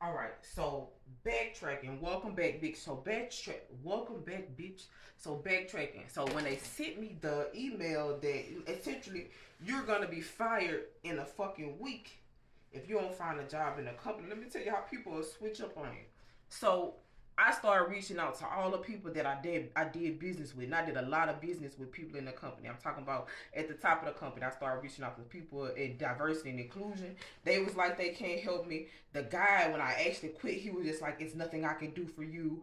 All right, so backtracking. Welcome back, bitch. Welcome back, bitch. So backtracking. So when they sent me the email that essentially you're gonna be fired in a fucking week if you don't find a job in a company, let me tell you how people will switch up on you. So I started reaching out to all the people that I did business with. And I did a lot of business with people in the company. I'm talking about at the top of the company. I started reaching out to people in diversity and inclusion. They was like they can't help me. The guy, when I actually quit, he was just like, it's nothing I can do for you.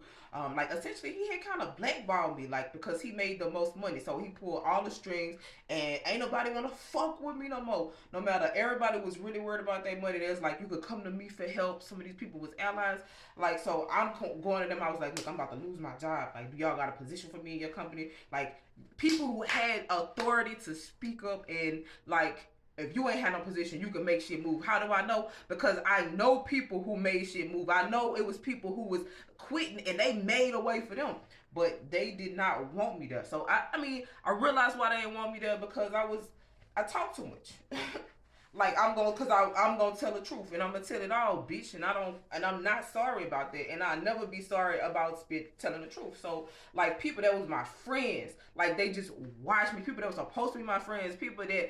Like essentially he had kind of blackballed me, like, because he made the most money. So he pulled all the strings and ain't nobody wanna fuck with me no more. No matter, everybody was really worried about their money. There's like, you could come to me for help. Some of these people was allies. Like, so I'm going to them. I was like, look, I'm about to lose my job. Like, do y'all got a position for me in your company? Like, people who had authority to speak up and like, if you ain't had no position, you can make shit move. How do I know? Because I know people who made shit move. I know it was people who was quitting and they made a way for them, but they did not want me there. So I mean, I realized why they didn't want me there because I talk too much. Like I'm gonna tell the truth and I'm gonna tell it all, bitch. And I'm not sorry about that. And I'll never be sorry about telling the truth. So like people that was my friends, like they just watched me. People that was supposed to be my friends, people that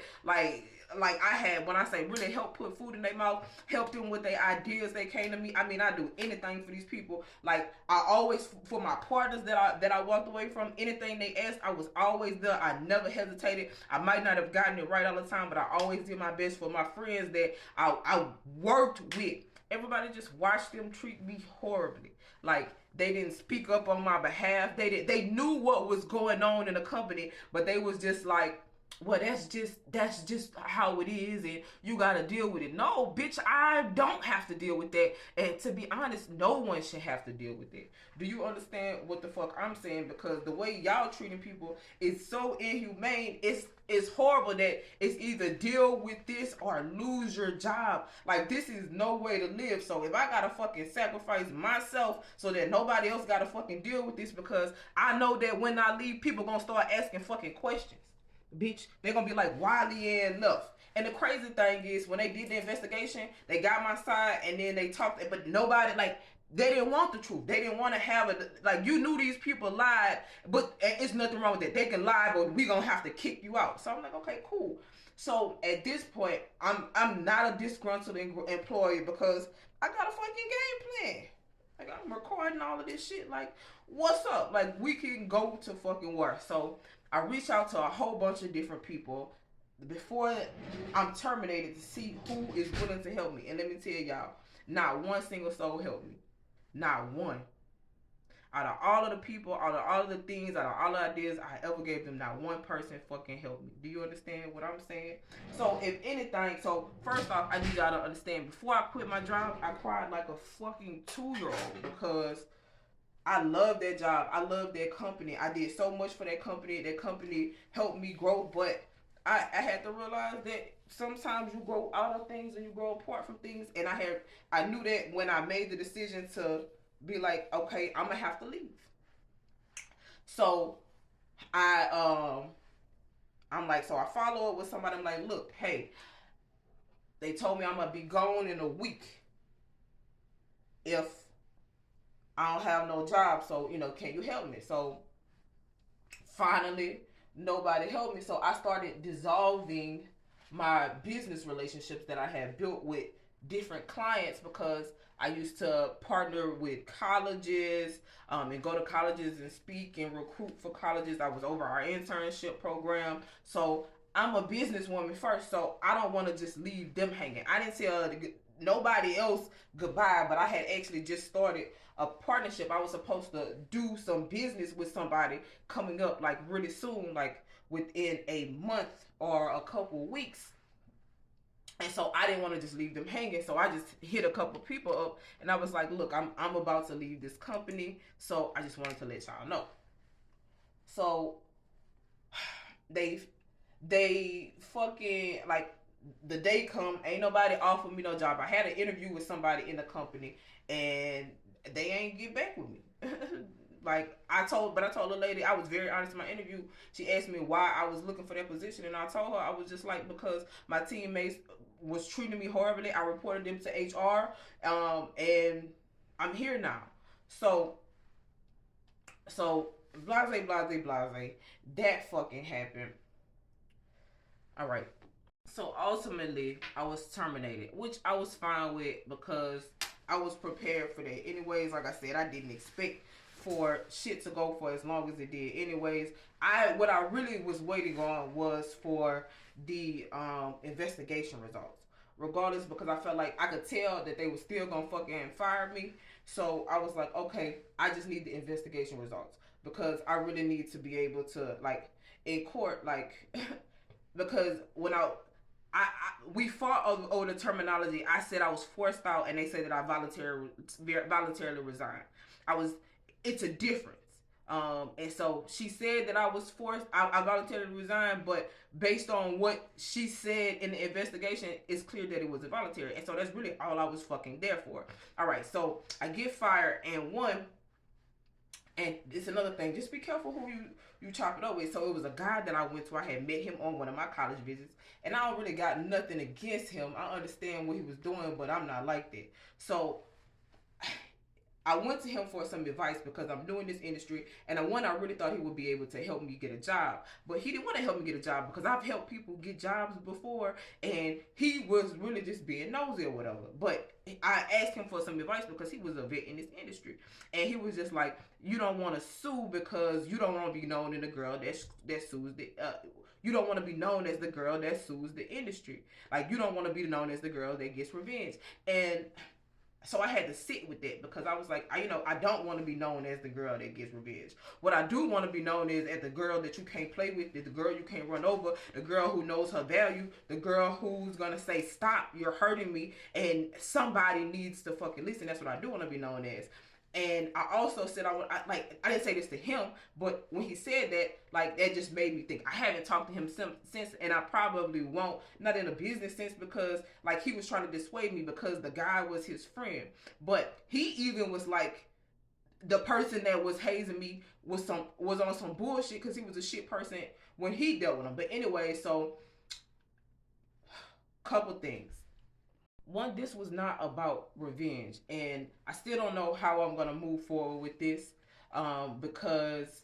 like I had, when I say really help put food in their mouth, help them with their ideas. They came to me. I mean, I do anything for these people. Like I always, for my partners that I walked away from, anything they asked, I was always there. I never hesitated. I might not have gotten it right all the time, but I always did my best for my friends that I worked with. Everybody just watched them treat me horribly. Like they didn't speak up on my behalf. They knew what was going on in the company, but they was just like, well, that's just how it is, and you gotta deal with it. No, bitch, I don't have to deal with that. And to be honest, no one should have to deal with it. Do you understand what the fuck I'm saying? Because the way y'all treating people is so inhumane. It's horrible that it's either deal with this or lose your job. Like this is no way to live. So if I gotta fucking sacrifice myself so that nobody else gotta fucking deal with this, because I know that when I leave, people gonna start asking fucking questions. Bitch, they're gonna be like, why Leanne left? And the crazy thing is, when they did the investigation, they got my side and then they talked, but nobody, like, they didn't want the truth. They didn't want to have it. Like, you knew these people lied, but it's nothing wrong with that. They can lie, but we gonna have to kick you out. So I'm like, okay, cool. So at this point, I'm not a disgruntled employee because I got a fucking game plan. Like I'm recording all of this shit. Like, what's up? Like we can go to fucking work. So I reach out to a whole bunch of different people before I'm terminated to see who is willing to help me. And let me tell y'all, not one single soul helped me. Not one. Out of all of the people, out of all of the things, out of all the ideas I ever gave them, not one person fucking helped me. Do you understand what I'm saying? So if anything, so first off, I need y'all to understand, before I quit my job, I cried like a fucking 2-year-old because I love that job. I love that company. I did so much for that company. That company helped me grow, but I had to realize that sometimes you grow out of things and you grow apart from things. And I knew that when I made the decision to be like, okay, I'm gonna have to leave. So I I'm like, so I follow up with somebody. I'm like, look, hey, they told me I'm gonna be gone in a week if I don't have no job. So can you help me? So finally, nobody helped me. So I started dissolving my business relationships that I had built with different clients because I used to partner with colleges and go to colleges and speak and recruit for colleges. I was over our internship program. So I'm a businesswoman first, so I don't want to just leave them hanging. I didn't tell nobody else goodbye, but I had actually just started a partnership. I was supposed to do some business with somebody coming up like really soon, like within a month or a couple weeks. And so I didn't want to just leave them hanging. So I just hit a couple people up and I was like, look, I'm about to leave this company. So I just wanted to let y'all know. So they they fucking like the day come, ain't nobody offered me no job. I had an interview with somebody in the company and they ain't get back with me. like I told the lady, I was very honest in my interview. She asked me why I was looking for that position, and I told her I was just like, because my teammates was treating me horribly. I reported them to HR, and I'm here now. So blase, blase, blase. That fucking happened. All right. So ultimately, I was terminated, which I was fine with because I was prepared for that. Anyways, like I said, I didn't expect for shit to go for as long as it did. Anyways, what I really was waiting on was for the investigation results. Regardless, because I felt like I could tell that they were still gonna fucking fire me. So I was like, okay, I just need the investigation results because I really need to be able to, like, in court, like because when we fought over the terminology. I said I was forced out, and they said that I voluntarily resigned. I was. It's a difference. And so she said that I was forced. I voluntarily resigned, but based on what she said in the investigation, it's clear that it was involuntary. And so that's really all I was fucking there for. All right, so I get fired, and it's another thing. Just be careful who you chop it up with. So it was a guy that I went to. I had met him on one of my college visits, and I don't really got nothing against him. I understand what he was doing, but I'm not like that. So I went to him for some advice because I'm new in this industry, and I really thought he would be able to help me get a job. But he didn't want to help me get a job because I've helped people get jobs before, and he was really just being nosy or whatever. But I asked him for some advice because he was a vet in this industry, and he was just like, "You don't want to sue because you don't want to be known as the girl that sues the." You don't want to be known as the girl that sues the industry. Like, you don't want to be known as the girl that gets revenge. And so I had to sit with that because I was like, I don't want to be known as the girl that gets revenge. What I do want to be known as the girl that you can't play with, the girl you can't run over, the girl who knows her value, the girl who's going to say, stop, you're hurting me, and somebody needs to fucking listen. That's what I do want to be known as. And I also said I didn't say this to him, but when he said that, like, that just made me think. I haven't talked to him since, and I probably won't, not in a business sense, because like he was trying to dissuade me because the guy was his friend. But he even was like, the person that was hazing me was on some bullshit because he was a shit person when he dealt with him. But anyway, so couple things. One, this was not about revenge, and I still don't know how I'm gonna move forward with this, because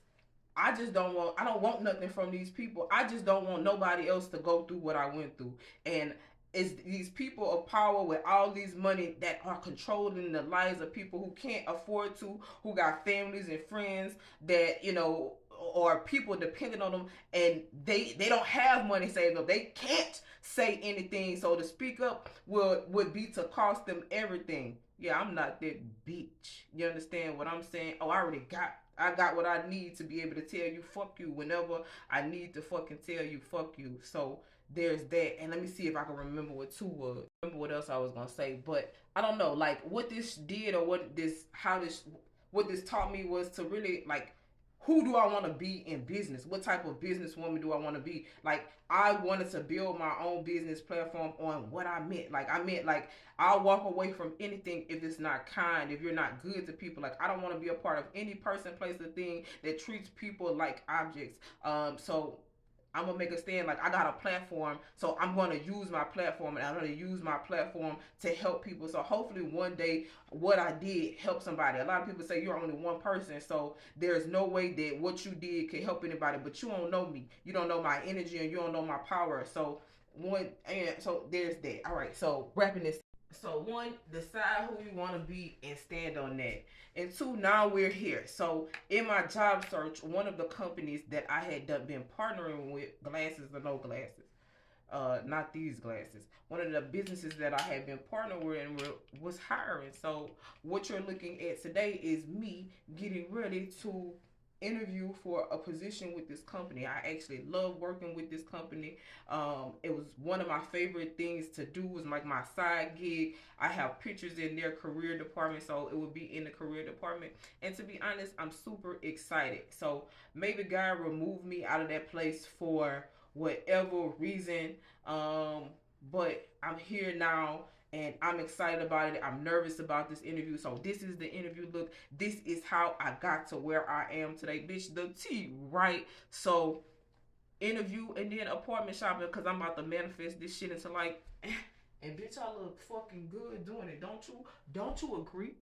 I don't want nothing from these people. I just don't want nobody else to go through what I went through. And it's these people of power with all these money that are controlling the lives of people who can't afford to, who got families and friends that, or people depending on them, and they don't have money saved up. They can't say anything, so to speak up would be to cost them everything. Yeah, I'm not that bitch. You understand what I'm saying? Oh, I got what I need to be able to tell you fuck you whenever I need to fucking tell you fuck you. So there's that. And let me see if I can remember what else I was gonna say. But I don't know, like, what this did, or what this taught me was to really, like, who do I want to be in business? What type of businesswoman do I want to be? Like, I wanted to build my own business platform on what I meant. Like, I'll walk away from anything if it's not kind, if you're not good to people. Like, I don't want to be a part of any person, place, or thing that treats people like objects. So I'm gonna make a stand. Like, I got a platform, so I'm gonna use my platform, and I'm gonna use my platform to help people. So hopefully one day what I did help somebody. A lot of people say you're only one person, so there's no way that what you did can help anybody. But you don't know me, you don't know my energy, and you don't know my power. So there's that. All right, so wrapping this. So one, decide who you want to be and stand on that. And two, now we're here. So in my job search, one of the companies that I had been partnering with, glasses or no glasses, not these glasses. One of the businesses that I had been partnering with was hiring. So what you're looking at today is me getting ready to interview for a position with this company. I actually love working with this company. It was one of my favorite things to do, was like my side gig. I have pictures in their career department, so it would be in the career department. And to be honest, I'm super excited. So maybe God removed me out of that place for whatever reason, but I'm here now, and I'm excited about it. I'm nervous about this interview. So this is the interview look. This is how I got to where I am today, bitch. The T, right? So interview and then apartment shopping because I'm about to manifest this shit into like, and bitch, I look fucking good doing it. Don't you? Don't you agree?